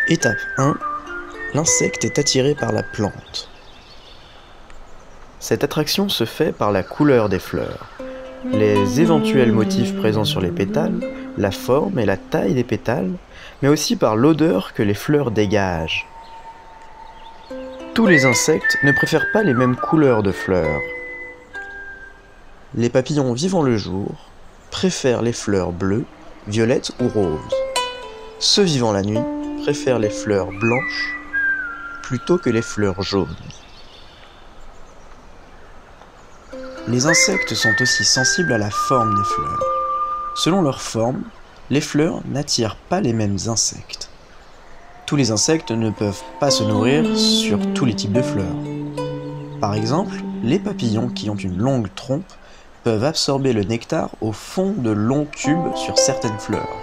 Étape 1. L'insecte est attiré par la plante. Cette attraction se fait par la couleur des fleurs, les éventuels motifs présents sur les pétales, la forme et la taille des pétales, mais aussi par l'odeur que les fleurs dégagent. Tous les insectes ne préfèrent pas les mêmes couleurs de fleurs. Les papillons vivant le jour préfèrent les fleurs bleues, violettes ou roses. Ceux vivant la nuit préfèrent les fleurs blanches plutôt que les fleurs jaunes. Les insectes sont aussi sensibles à la forme des fleurs. Selon leur forme, les fleurs n'attirent pas les mêmes insectes. Tous les insectes ne peuvent pas se nourrir sur tous les types de fleurs. Par exemple, les papillons qui ont une longue trompe peuvent absorber le nectar au fond de longs tubes sur certaines fleurs,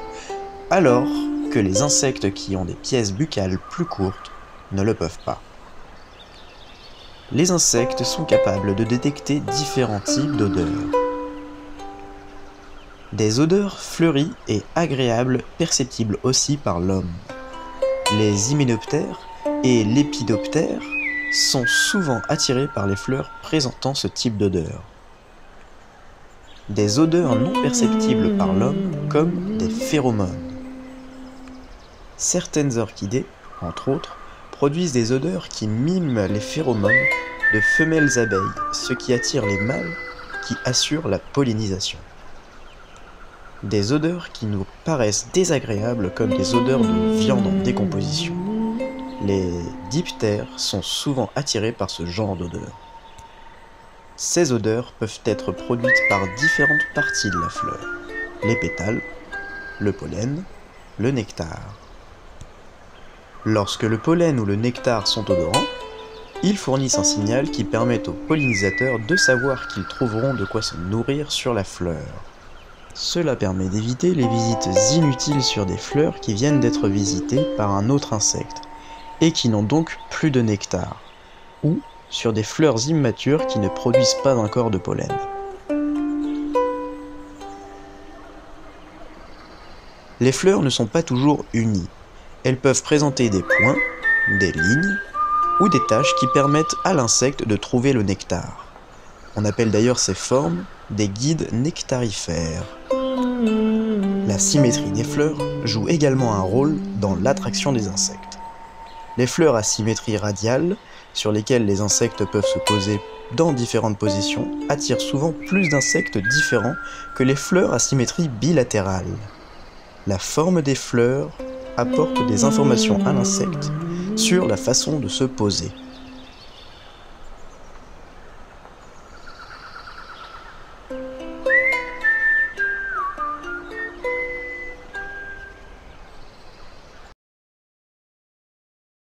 alors que les insectes qui ont des pièces buccales plus courtes ne le peuvent pas. Les insectes sont capables de détecter différents types d'odeurs. Des odeurs fleuries et agréables perceptibles aussi par l'homme. Les hyménoptères et lépidoptères sont souvent attirés par les fleurs présentant ce type d'odeur. Des odeurs non perceptibles par l'homme comme des phéromones. Certaines orchidées, entre autres, produisent des odeurs qui miment les phéromones de femelles abeilles, ce qui attire les mâles qui assurent la pollinisation. Des odeurs qui nous paraissent désagréables comme des odeurs de viande en décomposition. Les diptères sont souvent attirés par ce genre d'odeur. Ces odeurs peuvent être produites par différentes parties de la fleur, les pétales, le pollen, le nectar. Lorsque le pollen ou le nectar sont odorants, ils fournissent un signal qui permet aux pollinisateurs de savoir qu'ils trouveront de quoi se nourrir sur la fleur. Cela permet d'éviter les visites inutiles sur des fleurs qui viennent d'être visitées par un autre insecte et qui n'ont donc plus de nectar, ou sur des fleurs immatures qui ne produisent pas encore de pollen. Les fleurs ne sont pas toujours unies. Elles peuvent présenter des points, des lignes ou des taches qui permettent à l'insecte de trouver le nectar. On appelle d'ailleurs ces formes des guides nectarifères. La symétrie des fleurs joue également un rôle dans l'attraction des insectes. Les fleurs à symétrie radiale, sur lesquelles les insectes peuvent se poser dans différentes positions, attirent souvent plus d'insectes différents que les fleurs à symétrie bilatérale. La forme des fleurs apporte des informations à l'insecte sur la façon de se poser.